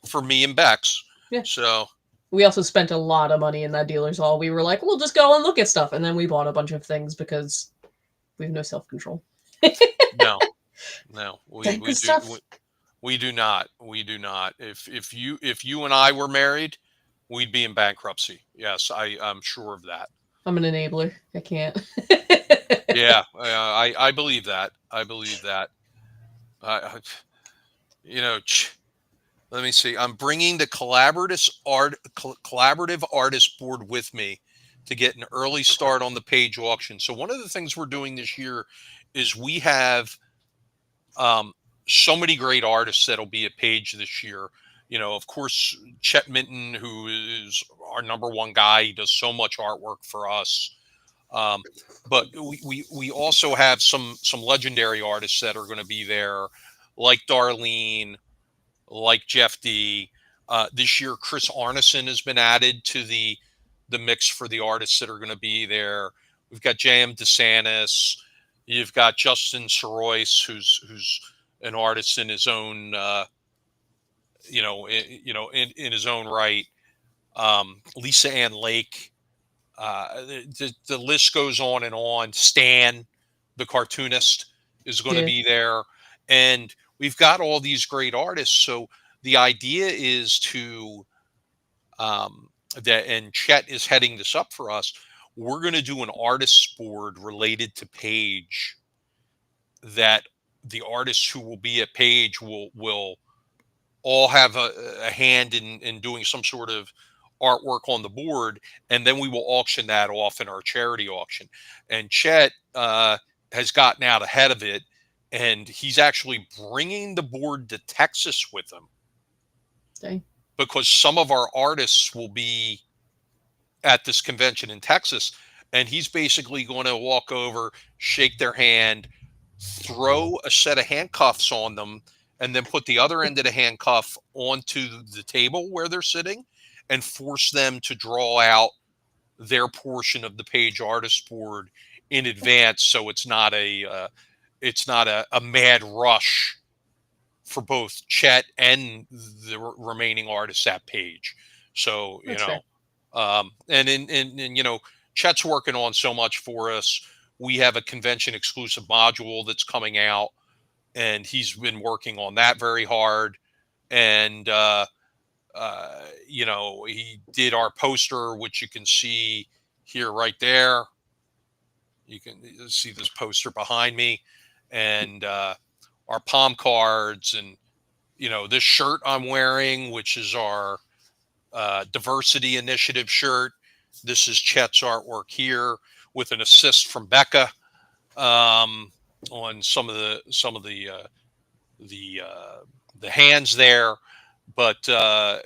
for me and Bex, Yeah. so. We also spent a lot of money in that dealer's hall. We were like, we'll just go and look at stuff. And then we bought a bunch of things because we have no self control. No, no, we Thank we good do stuff. we do not. We do not. If you and I were married, we'd be in bankruptcy. Yes, I'm sure of that. I'm an enabler. I can't. Yeah, I believe that. I believe that. I you know, let me see. I'm bringing the collaborative artist board with me to get an early start on the Page auction. So one of the things we're doing this year is we have um, so many great artists that'll be at Page this year. Of course, Chet Minton, who is our number one guy, he does so much artwork for us. Um, but we also have some legendary artists that are going to be there, like Darlene, like Jeff D. This year, Chris Arneson has been added to the mix for the artists that are going to be there. We've got J.M. DeSantis. You've got Justin Sorois, who's an artist in his own, in his own right. Lisa Ann Lake. The list goes on and on. Stan, the cartoonist, is going to Yeah. be there, and we've got all these great artists. So the idea is to that, and Chet is heading this up for us. We're going to do an artist board related to Page, that the artists who will be at Page will all have a hand in doing some sort of artwork on the board, and then we will auction that off in our charity auction. And Chet has gotten out ahead of it, and he's actually bringing the board to Texas with him, Dang. because some of our artists will be at this convention in Texas, and he's basically going to walk over, shake their hand, throw a set of handcuffs on them, and then put the other end of the handcuff onto the table where they're sitting and force them to draw out their portion of the Page artist board in advance, so it's not a mad rush for both Chet and the remaining artists at Page. So That's fair. and Chet's working on so much for us. We have a convention exclusive module that's coming out, and he's been working on that very hard. And he did our poster, which you can see here, right there. You can see this poster behind me, and our palm cards, and this shirt I'm wearing, which is our diversity initiative shirt. This is Chet's artwork here, with an assist from Becca on some of the hands there. But I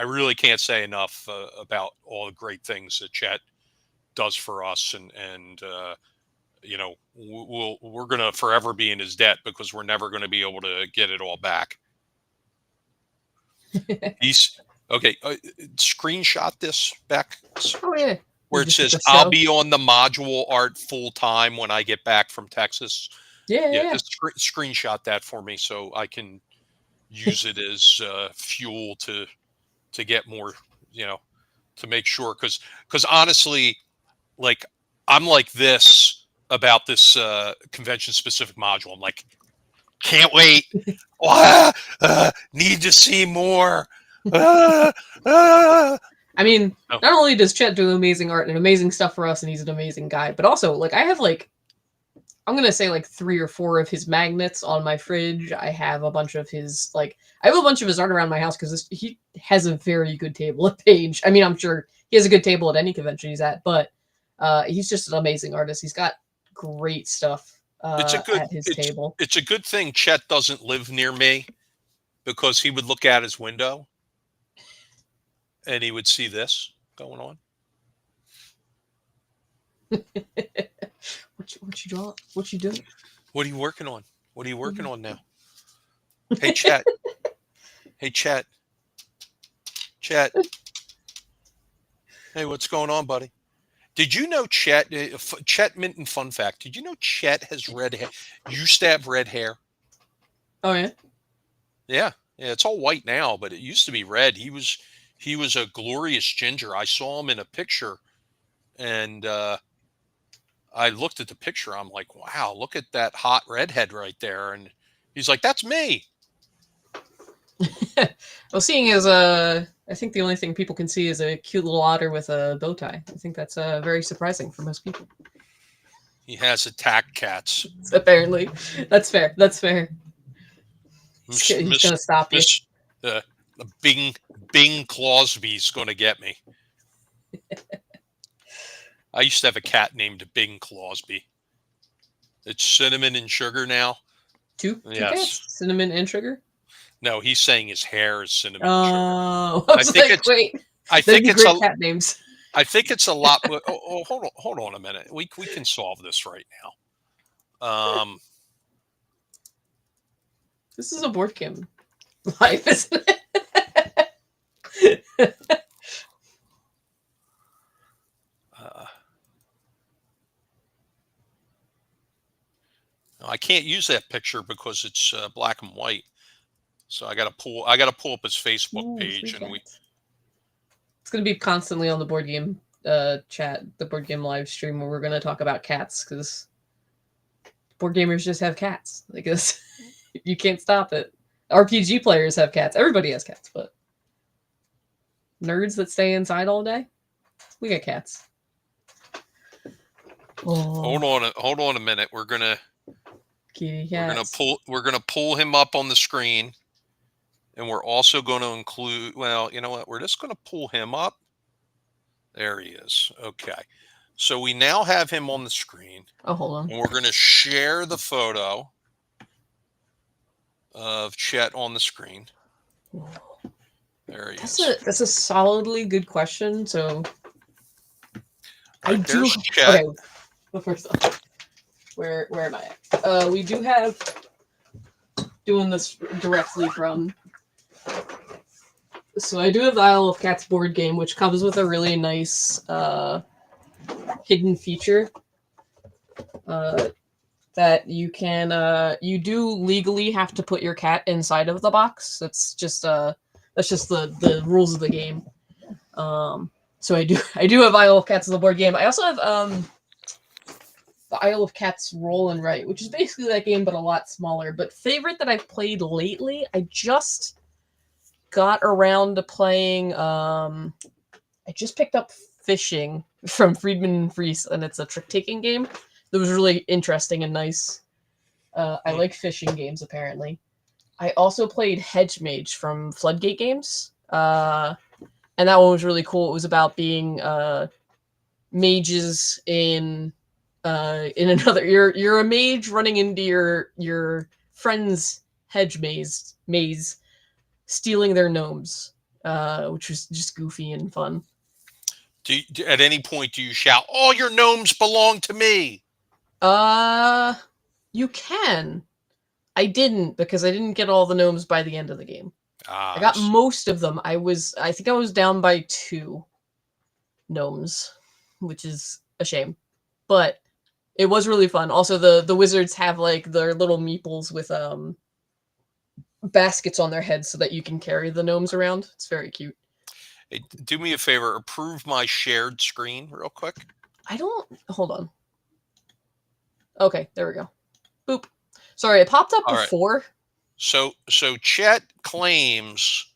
really can't say enough about all the great things that Chet does for us, and we're going to forever be in his debt, because we're never going to be able to get it all back. He's Okay, screenshot this, Beck, Oh yeah. where You it just hit says the I'll show. be on the module art full time when I get back from Texas. Yeah, Yeah, yeah, just screenshot that for me so I can use it as fuel to get more, you know, to make sure because honestly, like I'm like this about this convention specific module. I'm like, can't wait. Ah, need to see more. Ah, ah. I mean, Oh, not only does Chet do amazing art and amazing stuff for us, and he's an amazing guy, but also like I have like I'm gonna say like 3 or 4 of his magnets on my fridge. I have a bunch of his like I have a bunch of his art around my house because he has a very good table at Page. I mean, I'm sure he has a good table at any convention he's at, but he's just an amazing artist. He's got great stuff it's a good at his table. it's a good thing Chet doesn't live near me because he would look out his window and he would see this going on. What you draw? What you doing? What are you working on? What are you working Mhm. on now? Hey Chet. Hey Chet. Chet. Hey, what's going on, buddy? Did you know Chet? Chet Minton fun fact. Did you know Chet has red hair? Used to have red hair. Oh yeah. Yeah, yeah. It's all white now, but it used to be red. He was a glorious ginger. I saw him in a picture, and I looked at the picture. I'm like, wow, look at that hot redhead right there. And he's like, that's me. Well, seeing as I think the only thing people can see is a cute little otter with a bow tie. I think that's very surprising for most people. He has attack cats. Apparently, that's fair. That's fair. Miss He's Miss gonna stop you. Miss uh, Bing Clausby's going to get me. I used to have a cat named Bing Clausby. It's cinnamon and sugar now. Two Yes. cats, cinnamon and sugar. No, he's saying his hair is cinnamon and sugar. Oh, I I was think like, it's. wait, I that'd think be it's great a. cat names. I think it's a lot. Hold on a minute. We can solve this right now. This is a board game life, isn't it? Uh, I can't use that picture because it's black and white. So I got to pull. I got to pull up his Facebook Ooh, three page, and we. cats. It's gonna be constantly on the board game chat, the board game live stream, where we're gonna talk about cats because board gamers just have cats. I guess you can't stop it. RPG players have cats. Everybody has cats, but nerds that stay inside all day, we got cats. Hold Oh, on. Hold on a minute. kitty cats. We're gonna pull him up on the screen, and we're also going to include. Well, you know what? We're just going to pull him up. There he is. Okay. So we now have him on the screen, Oh, hold on. and we're going to share the photo of Chet on the screen. There he is. That's a solidly good question. So All I right, do there's Chet. okay. But first off, where am I at? We do have doing this directly from. So I do have the Isle of Cats board game, which comes with a really nice hidden feature that you do legally have to put your cat inside of the box. That's just the rules of the game. So I do have Isle of Cats as a board game. I also have the Isle of Cats Roll and Write, which is basically that game but a lot smaller. But favorite that I've played lately, I just got around to playing. I just picked up Fishing from Friedman and Fries, and it's a trick taking game that was really interesting and nice. I like fishing games apparently. I also played Hedge Mage from Floodgate Games, and that one was really cool. It was about being mages in another. You're a mage running into your friend's hedge maze, stealing their gnomes, which was just goofy and fun. At any point, do you shout, "All your gnomes belong to me"? You can. I didn't because I didn't get all the gnomes by the end of the game. Ah, I I got see. most of them. I think I was down by 2 gnomes, which is a shame. But it was really fun. Also, the wizards have like their little meeples with baskets on their heads so that you can carry the gnomes around. It's very cute. Hey, do me a favor, approve my shared screen real quick. I don't hold on. Okay, there we go. Boop. Sorry, it popped up All right. before. So Chet claims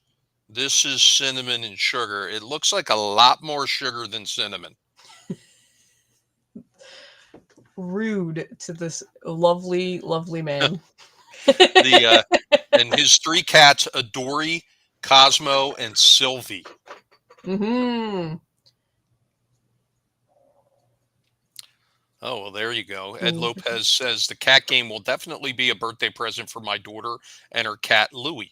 this is cinnamon and sugar. It looks like a lot more sugar than cinnamon. Rude to this lovely, lovely man. The and his 3 cats, Adori, Cosmo, and Sylvie. Mm-hmm. Oh, well, there you go. Ed Ooh, Lopez says the cat game will definitely be a birthday present for my daughter and her cat Louie.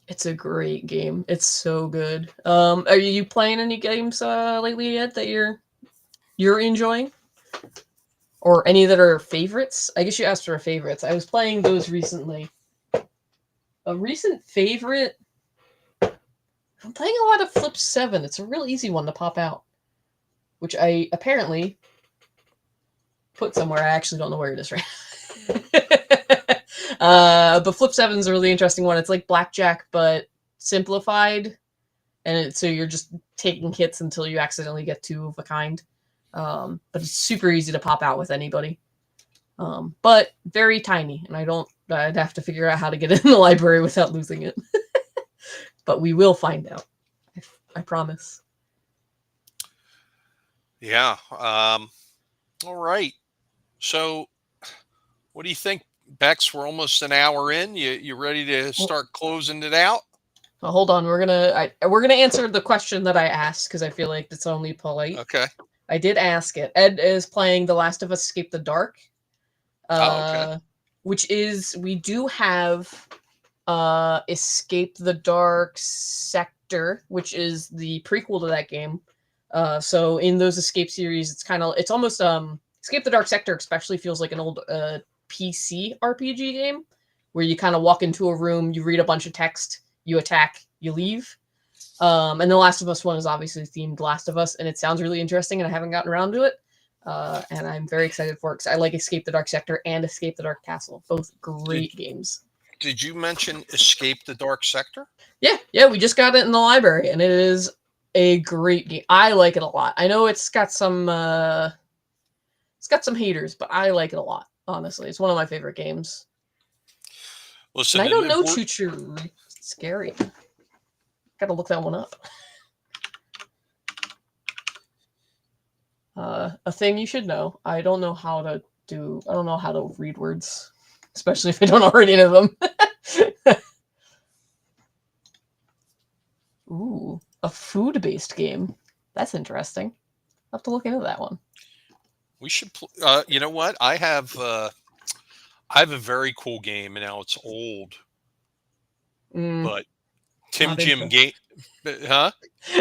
it's a great game. It's so good. Are you playing any games lately yet that you're enjoying? Or any that are favorites? I guess you asked for favorites. I was playing those recently. A recent favorite. I'm playing a lot of Flip 7. It's a real easy one to pop out, which I apparently put somewhere. I actually don't know where it is right. But Flip 7 is a really interesting one. It's like blackjack, but simplified, and so you're just taking hits until you accidentally get 2 of a kind. But it's super easy to pop out with anybody. But very tiny, and I'd have to figure out how to get it in the library without losing it. But we will find out. I promise. Yeah. All right. So, what do you think, Bex? We're almost an hour in. You ready to Well, start closing it out? hold on. We're gonna answer the question that I asked because I feel like it's only polite. Okay. I did ask it. Ed is playing The Last of Us Escape the Dark, Oh, okay. uh, which is we do have Escape the Dark Sector, which is the prequel to that game. So in those Escape series, it's almost Escape the Dark Sector especially feels like an old PC RPG game where you kind of walk into a room, you read a bunch of text, you attack, you leave. And the Last of Us one is obviously themed Last of Us, and it sounds really interesting, and I haven't gotten around to it. And I'm very excited for it because I like Escape the Dark Sector and Escape the Dark Castle, both Did great games. Did you mention Escape the Dark Sector? Yeah, we just got it in the library, and it is a great game. I like it a lot. I know it's got some haters, but I like it a lot. Honestly, it's one of my favorite games. And Listen, I don't know we're, Choo Choo. Scary. Gotta look that one up. A thing you should know. I don't know how to I don't know how to read words, especially if I don't already know them. Ooh, a food-based game. That's interesting. I'll have to look into that one. we should. You know what? I have a very cool game, and now it's old, Mm, but Tim not Jim interested. game, huh?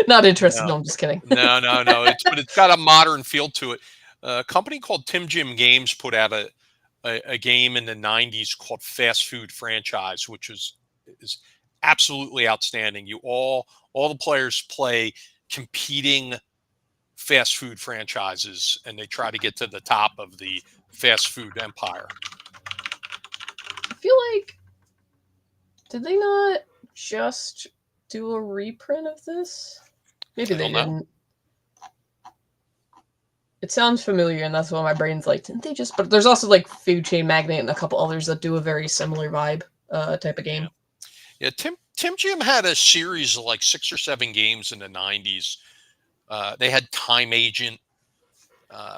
Not interested. No, No, I'm just kidding. no. It's got a modern feel to it. A company called Tim Jim Games put out a game in the '90s called Fast Food Franchise, which is absolutely outstanding. All the players play competing fast food franchises, and they try to get to the top of the fast food empire. I feel like did they not just do a reprint of this? Maybe I they don't know. didn't. It sounds familiar, and that's why my brain's like, didn't they just? But there's also like Food Chain Magnate and a couple others that do a very similar vibe type of Yeah. game. Yeah, Tim Jim had a series of like 6 or 7 games in the '90s. They had Time Agent,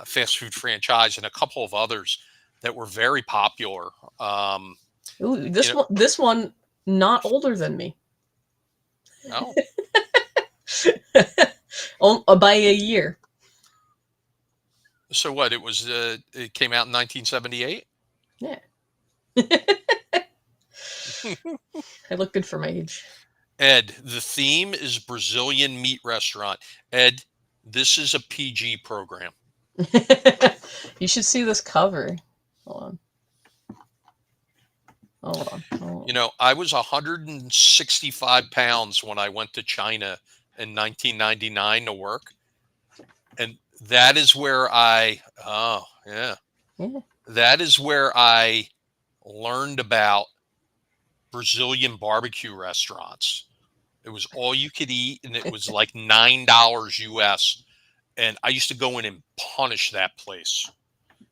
fast food franchise, and a couple of others that were very popular. Um, Ooh, you know, this one not older than me. oh, By a year. so what? It came out in 1978. Yeah, I look good for my age. Ed, the theme is Brazilian meat restaurant. Ed, this is a PG program. You should see this cover. Hold on. Hold on. You know, I was 165 pounds when I went to China in 1999 to work. And that is where oh, yeah, Yeah. that is where I learned about Brazilian barbecue restaurants. It was all you could eat, and it was like $9 US. And I used to go in and punish that place.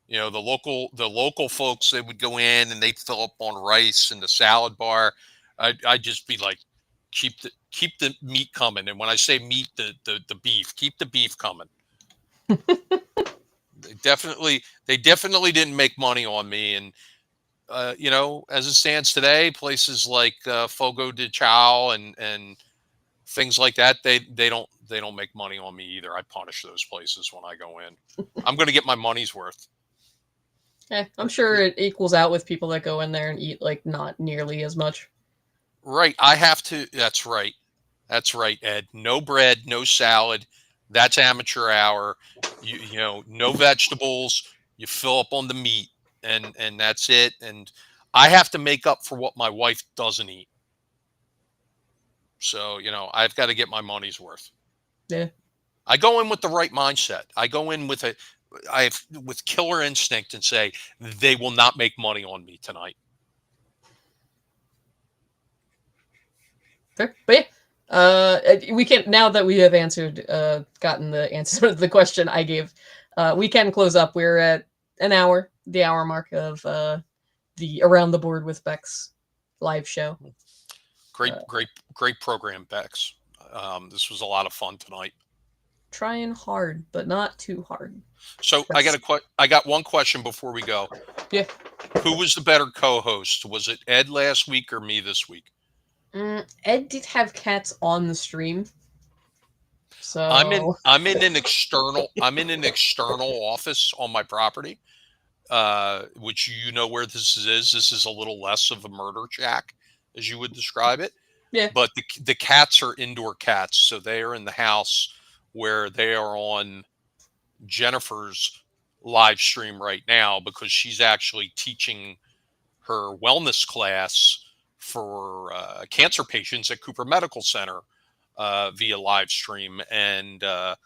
You know, the local folks, they would go in and they'd fill up on rice and the salad bar. I'd just be like, keep the meat coming. And when I say meat, the beef, keep the beef coming. They definitely didn't make money on me. And you know, as it stands today, places like Fogo de Chao and things like that, they don't make money on me either. I punish those places when I go in. I'm going to get my money's worth. I'm sure it equals out with people that go in there and eat like not nearly as much. Right. I have to. That's right. That's right, Ed. No bread, no salad. That's amateur hour. You know, no vegetables. You fill up on the meat, and that's it. And I have to make up for what my wife doesn't eat. So, you know, I've got to get my money's worth. Yeah. I go in with the right mindset. I go in with with killer instinct and say they will not make money on me tonight. Fair. But yeah. We can, now that we have gotten the answer to the question I gave, we can close up. We're at an hour, the hour mark of the Around the Board with Becks live show. Great program, Becks. This was a lot of fun tonight. Trying hard, but not too hard. So I got one question before we go. Yeah. Who was the better co-host? Was it Ed last week or me this week? Ed did have cats on the stream, so I'm in an external office on my property, which you know where this is. This is a little less of a murder shack, as you would describe it. Yeah. But the cats are indoor cats, so they are in the house where they are on Jennifer's live stream right now because she's actually teaching her wellness class for cancer patients at Cooper Medical Center via live stream, and the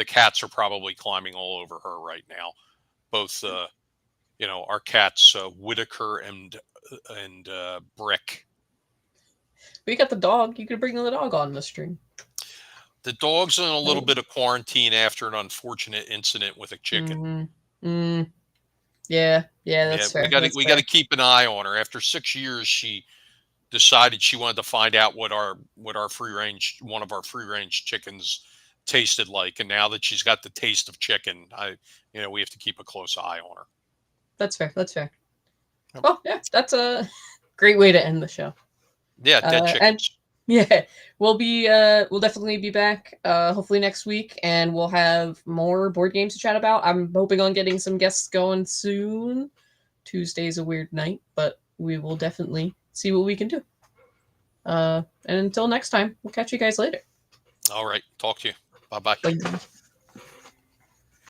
cats are probably climbing all over her right now. Both, you know, our cats, Whitaker and Brick. We got the dog. You could bring the dog on the stream. The dog's in a little bit of quarantine after an unfortunate incident with a chicken. Yeah, that's fair. We got to keep an eye on her. After 6 years, she decided she wanted to find out what one of our free range chickens tasted like. And now that she's got the taste of chicken, we have to keep a close eye on her. That's fair. Well, yeah, that's a great way to end the show. Yeah, dead chickens. And yeah, we'll definitely be back hopefully next week, and we'll have more board games to chat about. I'm hoping on getting some guests going soon. Tuesday's a weird night, but we will definitely see what we can do. And until next time, we'll catch you guys later. All right. Talk to you. Bye-bye. Bye.